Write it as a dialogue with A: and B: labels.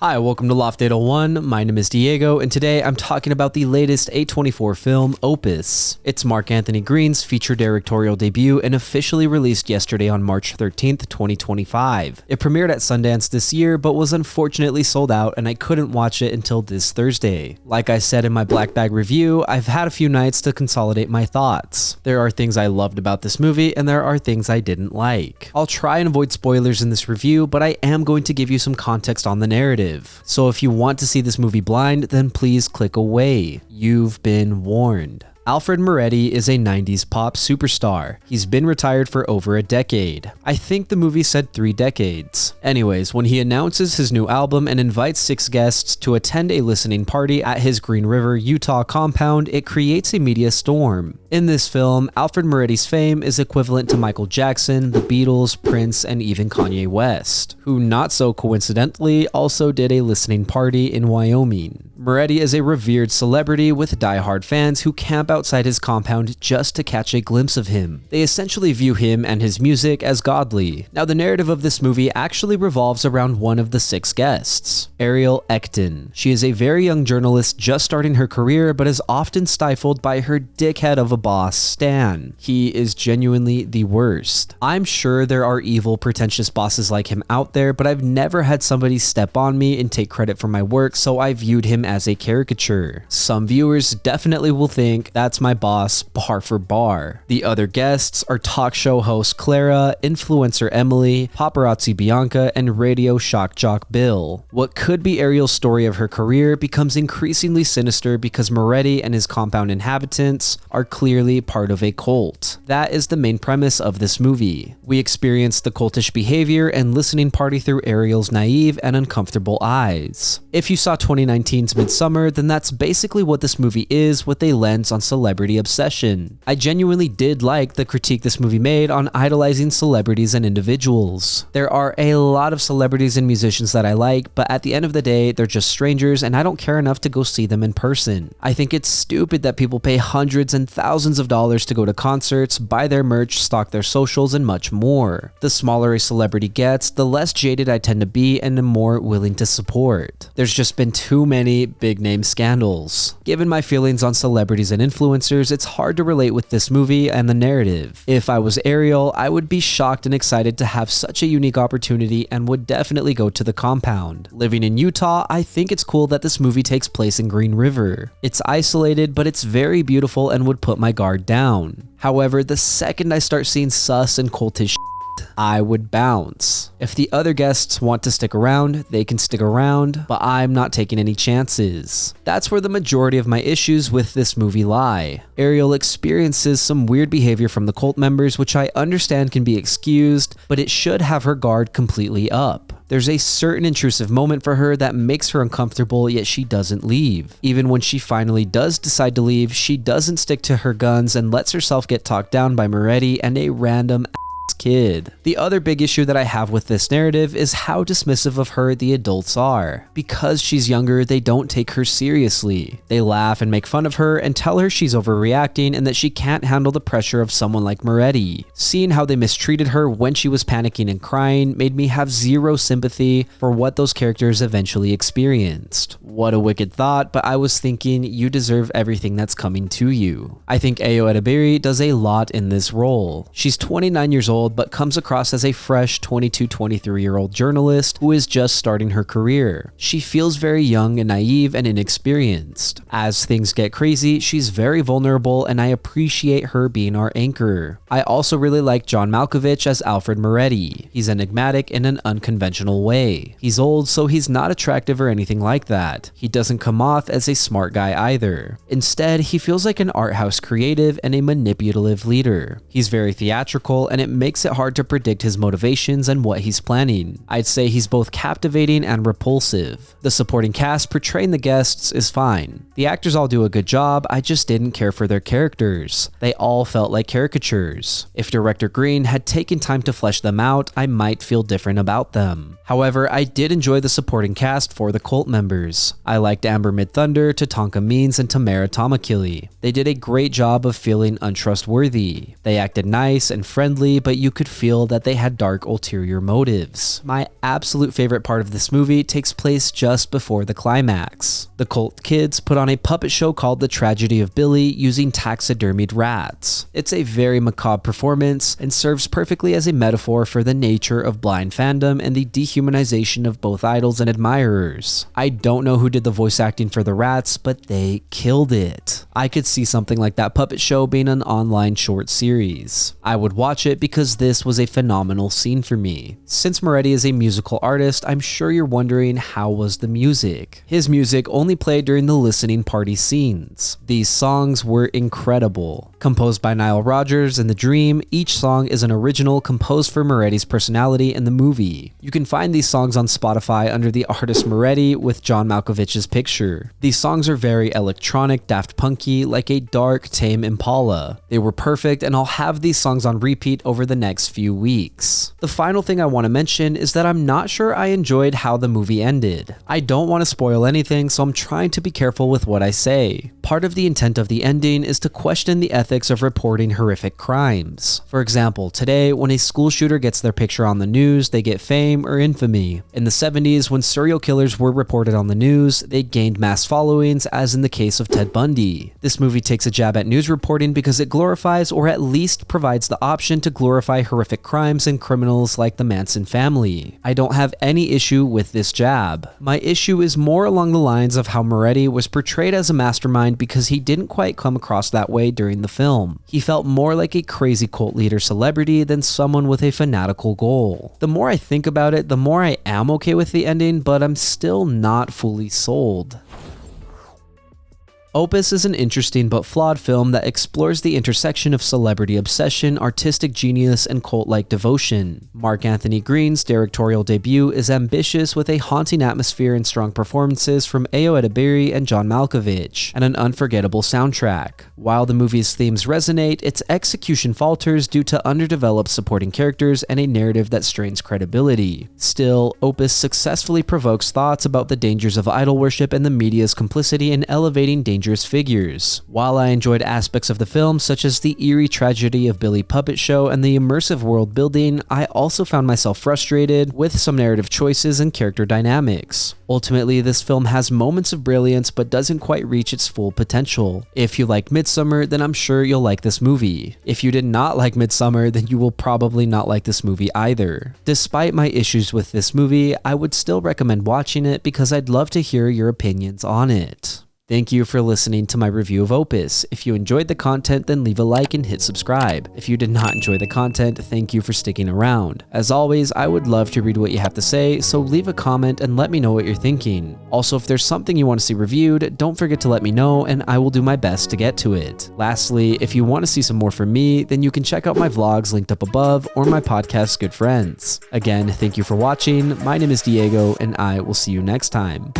A: Hi, welcome to Loft 801. My name is Diego, and today I'm talking about the latest A24 film, Opus. It's Mark Anthony Green's feature directorial debut and officially released yesterday on March 13th, 2025. It premiered at Sundance this year, but was unfortunately sold out, and I couldn't watch it until this Thursday. Like I said in my Black Bag review, I've had a few nights to consolidate my thoughts. There are things I loved about this movie, and there are things I didn't like. I'll try and avoid spoilers in this review, but I am going to give you some context on the narrative. So if you want to see this movie blind, then please click away. You've been warned. Alfred Moretti is a 90s pop superstar. He's been retired for over a decade. I think the movie said 3 decades. Anyways, when he announces his new album and invites 6 guests to attend a listening party at his Green River, Utah compound, it creates a media storm. In this film, Alfred Moretti's fame is equivalent to Michael Jackson, the Beatles, Prince, and even Kanye West, who not so coincidentally also did a listening party in Wyoming. Moretti is a revered celebrity with die-hard fans who camp outside his compound just to catch a glimpse of him. They essentially view him and his music as godly. Now, the narrative of this movie actually revolves around one of the 6 guests, Ariel Ecton. She is a very young journalist just starting her career, but is often stifled by her dickhead of a boss, Stan. He is genuinely the worst. I'm sure there are evil, pretentious bosses like him out there, but I've never had somebody step on me and take credit for my work, so I viewed him as a caricature. Some viewers definitely will think that's my boss, bar for bar. The other guests are talk show host Clara, influencer Emily, paparazzi Bianca, and radio shock jock Bill. What could be Ariel's story of her career becomes increasingly sinister because Moretti and his compound inhabitants are clearly part of a cult. That is the main premise of this movie. We experience the cultish behavior and listening party through Ariel's naive and uncomfortable eyes. If you saw 2019's Midsommar, then that's basically what this movie is, with a lens on celebrity obsession. I genuinely did like the critique this movie made on idolizing celebrities and individuals. There are a lot of celebrities and musicians that I like, but at the end of the day, they're just strangers and I don't care enough to go see them in person. I think it's stupid that people pay hundreds and thousands of dollars to go to concerts, buy their merch, stalk their socials, and much more. The smaller a celebrity gets, the less jaded I tend to be and am more willing to support. There's just been too many big name scandals. Given my feelings on celebrities and influencers, it's hard to relate with this movie and the narrative. If I was Ariel, I would be shocked and excited to have such a unique opportunity and would definitely go to the compound. Living in Utah, I think it's cool that this movie takes place in Green River. It's isolated, but it's very beautiful and would put my guard down. However, the second I start seeing sus and cultish I would bounce. If the other guests want to stick around, they can stick around, but I'm not taking any chances. That's where the majority of my issues with this movie lie. Ariel experiences some weird behavior from the cult members, which I understand can be excused, but it should have her guard completely up. There's a certain intrusive moment for her that makes her uncomfortable, yet she doesn't leave. Even when she finally does decide to leave, she doesn't stick to her guns and lets herself get talked down by Moretti and a random kid. The other big issue that I have with this narrative is how dismissive of her the adults are. Because she's younger, they don't take her seriously. They laugh and make fun of her and tell her she's overreacting and that she can't handle the pressure of someone like Moretti. Seeing how they mistreated her when she was panicking and crying made me have zero sympathy for what those characters eventually experienced. What a wicked thought, but I was thinking you deserve everything that's coming to you. I think Ayo Edebiri does a lot in this role. She's 29 years old, but comes across as a fresh 23-year-old journalist who is just starting her career. She feels very young and naive and inexperienced. As things get crazy, she's very vulnerable and I appreciate her being our anchor. I also really like John Malkovich as Alfred Moretti. He's enigmatic in an unconventional way. He's old, so he's not attractive or anything like that. He doesn't come off as a smart guy either. Instead, he feels like an art house creative and a manipulative leader. He's very theatrical and it makes it hard to predict his motivations and what he's planning. I'd say he's both captivating and repulsive. The supporting cast portraying the guests is fine. The actors all do a good job, I just didn't care for their characters. They all felt like caricatures. If director Green had taken time to flesh them out, I might feel different about them. However, I did enjoy the supporting cast for the cult members. I liked Amber Midthunder, Tatanka Means, and Tamara Tomakili. They did a great job of feeling untrustworthy. They acted nice and friendly, but but you could feel that they had dark ulterior motives. My absolute favorite part of this movie takes place just before the climax. The cult kids put on a puppet show called The Tragedy of Billy using taxidermied rats. It's a very macabre performance and serves perfectly as a metaphor for the nature of blind fandom and the dehumanization of both idols and admirers. I don't know who did the voice acting for the rats, but they killed it. I could see something like that puppet show being an online short series. I would watch it because this was a phenomenal scene for me. Since Moretti is a musical artist, I'm sure you're wondering, how was the music? His music only played during the listening party scenes. These songs were incredible. Composed by Nile Rodgers and The Dream, each song is an original composed for Moretti's personality in the movie. You can find these songs on Spotify under the artist Moretti with John Malkovich's picture. These songs are very electronic, daft punky, like a dark, tame Impala. They were perfect, and I'll have these songs on repeat over the next few weeks. The final thing I want to mention is that I'm not sure I enjoyed how the movie ended. I don't want to spoil anything, so I'm trying to be careful with what I say. Part of the intent of the ending is to question the ethics of reporting horrific crimes. For example, today, when a school shooter gets their picture on the news, they get fame or infamy. In the 70s, when serial killers were reported on the news, they gained mass followings, as in the case of Ted Bundy. This movie takes a jab at news reporting because it glorifies, or at least provides the option to glorify, horrific crimes and criminals like the Manson family. I don't have any issue with this jab. My issue is more along the lines of how Moretti was portrayed as a mastermind because he didn't quite come across that way during the film. He felt more like a crazy cult leader celebrity than someone with a fanatical goal. The more I think about it, the more I am okay with the ending, but I'm still not fully sold. Opus is an interesting but flawed film that explores the intersection of celebrity obsession, artistic genius, and cult-like devotion. Mark Anthony Green's directorial debut is ambitious with a haunting atmosphere and strong performances from Ayo Edebiri and John Malkovich, and an unforgettable soundtrack. While the movie's themes resonate, its execution falters due to underdeveloped supporting characters and a narrative that strains credibility. Still, Opus successfully provokes thoughts about the dangers of idol worship and the media's complicity in elevating dangerous figures. While I enjoyed aspects of the film, such as the eerie tragedy of Billy puppet show and the immersive world building, I also found myself frustrated with some narrative choices and character dynamics. Ultimately, this film has moments of brilliance but doesn't quite reach its full potential. If you like Midsommar, then I'm sure you'll like this movie. If you did not like Midsommar, then you will probably not like this movie either. Despite my issues with this movie, I would still recommend watching it because I'd love to hear your opinions on it. Thank you for listening to my review of Opus. If you enjoyed the content, then leave a like and hit subscribe. If you did not enjoy the content, thank you for sticking around. As always, I would love to read what you have to say, so leave a comment and let me know what you're thinking. Also, if there's something you want to see reviewed, don't forget to let me know and I will do my best to get to it. Lastly, if you want to see some more from me, then you can check out my vlogs linked up above or my podcast, Good Friends. Again, thank you for watching. My name is Diego and I will see you next time.